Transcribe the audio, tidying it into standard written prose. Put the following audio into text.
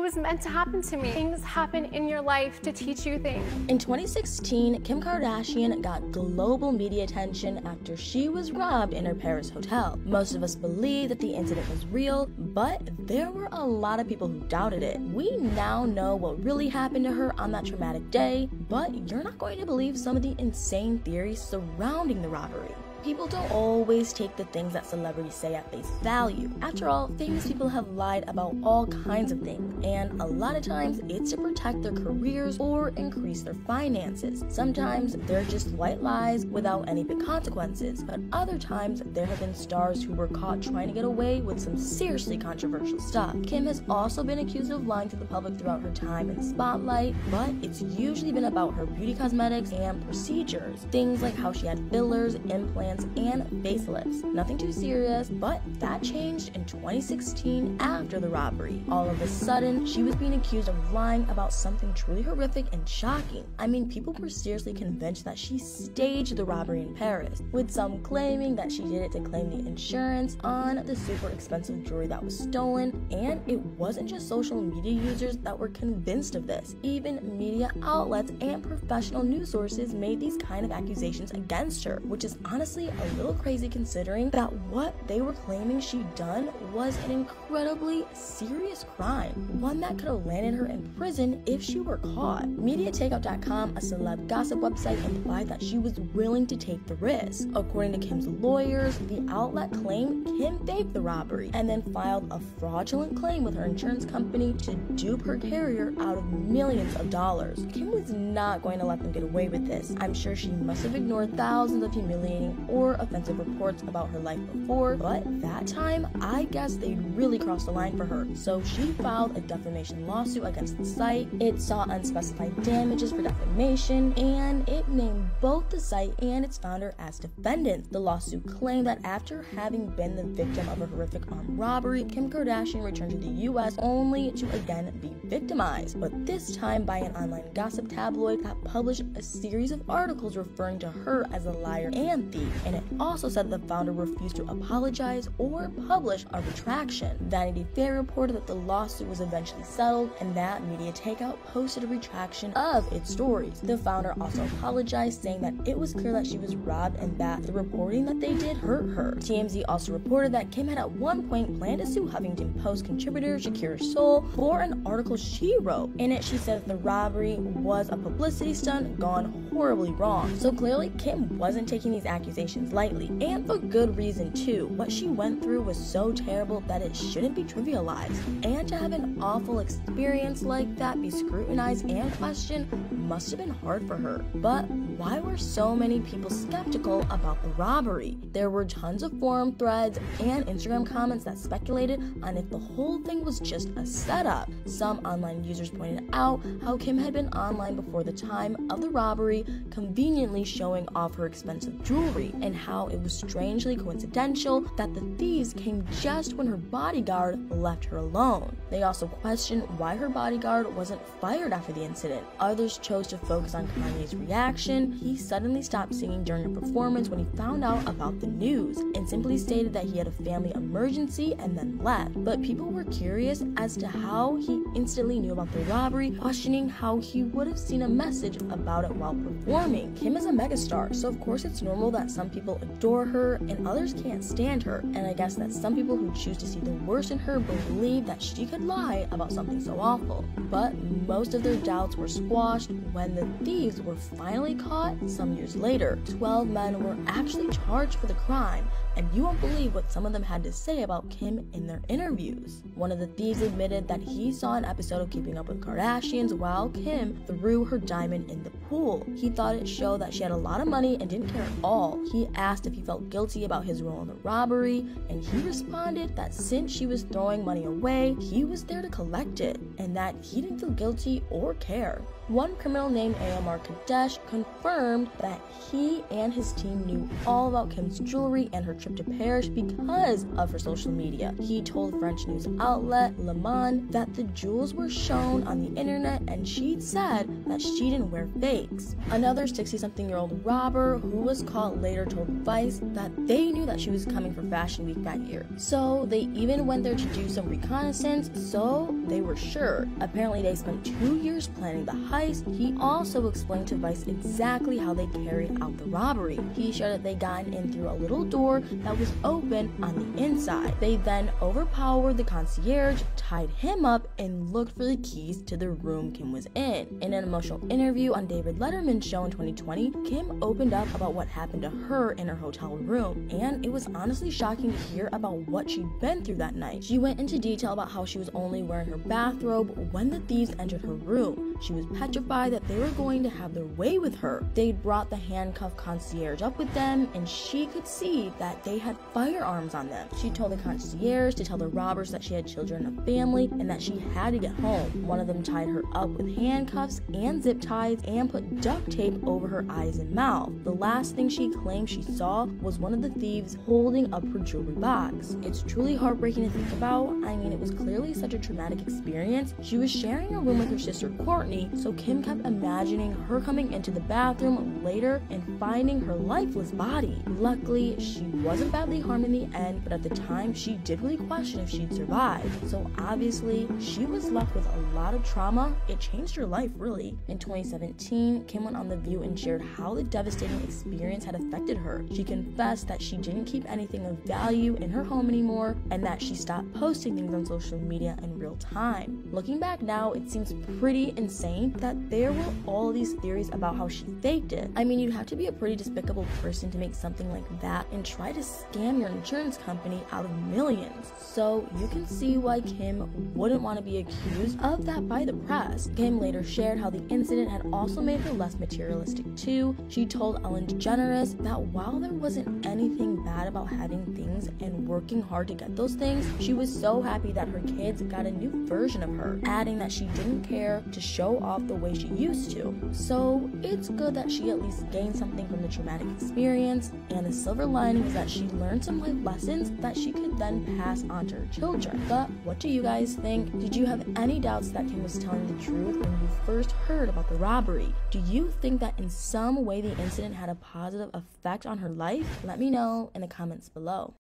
it was meant to happen to me. Things happen in your life to teach you things. In 2016, Kim Kardashian got global media attention after she was robbed in her Paris hotel. Most of us believe that the incident was real, but there were a lot of people who doubted it. We now know what really happened to her on that traumatic day, but you're not going to believe some of the insane theories surrounding the robbery. People don't always take the things that celebrities say at face value. After all, famous people have lied about all kinds of things, and a lot of times it's to protect their careers or increase their finances. Sometimes they're just white lies without any big consequences, but other times there have been stars who were caught trying to get away with some seriously controversial stuff. Kim has also been accused of lying to the public throughout her time in the spotlight, but it's usually been about her beauty cosmetics and procedures. Things like how she had fillers, implants, and facelifts. Nothing too serious, but that changed in 2016 after the robbery. All of a sudden, she was being accused of lying about something truly horrific and shocking. I mean, people were seriously convinced that she staged the robbery in Paris, with some claiming that she did it to claim the insurance on the super expensive jewelry that was stolen, and it wasn't just social media users that were convinced of this. Even media outlets and professional news sources made these kind of accusations against her, which is honestly a little crazy considering that what they were claiming she'd done was an incredibly serious crime, one that could have landed her in prison if she were caught. MediaTakeout.com, a celeb gossip website, implied that she was willing to take the risk. According to Kim's lawyers, the outlet claimed Kim faked the robbery and then filed a fraudulent claim with her insurance company to dupe her carrier out of millions of dollars. Kim was not going to let them get away with this. I'm sure she must have ignored thousands of humiliating or offensive reports about her life before, but that time, I guess they'd really crossed the line for her. So she filed a defamation lawsuit against the site. It sought unspecified damages for defamation, and it named both the site and its founder as defendants. The lawsuit claimed that after having been the victim of a horrific armed robbery, Kim Kardashian returned to the US only to again be victimized, but this time by an online gossip tabloid that published a series of articles referring to her as a liar and thief. And it also said that the founder refused to apologize or publish a retraction. Vanity Fair reported that the lawsuit was eventually settled and that Media Takeout posted a retraction of its stories. The founder also apologized, saying that it was clear that she was robbed and that the reporting that they did hurt her. TMZ also reported that Kim had at one point planned to sue Huffington Post contributor Shakira Soul for an article she wrote. In it, she said that the robbery was a publicity stunt gone horribly wrong. So clearly, Kim wasn't taking these accusations lightly, and for good reason too. What she went through was so terrible that it shouldn't be trivialized, and to have an awful experience like that be scrutinized and questioned must have been hard for her. But why were so many people skeptical about the robbery? There were tons of forum threads and Instagram comments that speculated on if the whole thing was just a setup. Some online users pointed out how Kim had been online before the time of the robbery, conveniently showing off her expensive jewelry, and how it was strangely coincidental that the thieves came just when her bodyguard left her alone. They also questioned why her bodyguard wasn't fired after the incident. Others chose to focus on Kanye's reaction. He suddenly stopped singing during a performance when he found out about the news, and simply stated that he had a family emergency and then left. But people were curious as to how he instantly knew about the robbery, questioning how he would have seen a message about it while performing. Kim is a megastar, so of course it's normal that some people adore her and others can't stand her, and I guess that some people who choose to see the worst in her believe that she could lie about something so awful. But most of their doubts were squashed when the thieves were finally caught some years later. 12 men were actually charged for the crime, and you won't believe what some of them had to say about Kim in their interviews. One of the thieves admitted that he saw an episode of Keeping Up with Kardashians while Kim threw her diamond in the pool. He thought it showed that she had a lot of money and didn't care at all. He asked if he felt guilty about his role in the robbery, and he responded that since she was throwing money away, he was there to collect it, and that he didn't feel guilty or care. One criminal named Omar Kadesh confirmed that he and his team knew all about Kim's jewelry and her trip to Paris because of her social media. He told French news outlet Le Monde that the jewels were shown on the internet and she'd said that she didn't wear fakes. Another 60-something-year-old robber who was caught later later told Vice that they knew that she was coming for Fashion Week that year. So they even went there to do some reconnaissance, so they were sure. Apparently they spent 2 years planning the heist. He also explained to Vice exactly how they carried out the robbery. He shared that they got in through a little door that was open on the inside. They then overpowered the concierge, tied him up, and looked for the keys to the room Kim was in. In an emotional interview on David Letterman's show in 2020, Kim opened up about what happened to her in her hotel room, and it was honestly shocking to hear about what she'd been through that night. She went into detail about how she was only wearing her bathrobe when the thieves entered her room. She was petrified that they were going to have their way with her. They'd brought the handcuffed concierge up with them, and she could see that they had firearms on them. She told the concierge to tell the robbers that she had children and a family and that she had to get home. One of them tied her up with handcuffs and zip ties and put duct tape over her eyes and mouth. The last thing she claimed she saw was one of the thieves holding up her jewelry box. It's truly heartbreaking to think about. I mean, it was clearly such a traumatic experience. She was sharing a room with her sister Courtney, so Kim kept imagining her coming into the bathroom later and finding her lifeless body. Luckily, she wasn't badly harmed in the end, but at the time, she did really question if she'd survive. So obviously, she was left with a lot of trauma. It changed her life, really. In 2017, Kim went on The View and shared how the devastating experience had affected her. She confessed that she didn't keep anything of value in her home anymore and that she stopped posting things on social media in real time. Looking back now, it seems pretty insane that there were all these theories about how she faked it. I mean, you'd have to be a pretty despicable person to make something like that and try to scam your insurance company out of millions. So you can see why Kim wouldn't want to be accused of that by the press. Kim later shared how the incident had also made her less materialistic too. She told Ellen DeGeneres that while there wasn't anything bad about having things and working hard to get those things, she was so happy that her kids got a new version of her, adding that she didn't care to show off the way she used to. So it's good that she at least gained something from the traumatic experience, and the silver lining is that she learned some life lessons that she could then pass on to her children. But what do you guys think? Did you have any doubts that Kim was telling the truth when you first heard about the robbery? Do you think that in some way the incident had a positive effect on her life? Let me know in the comments below.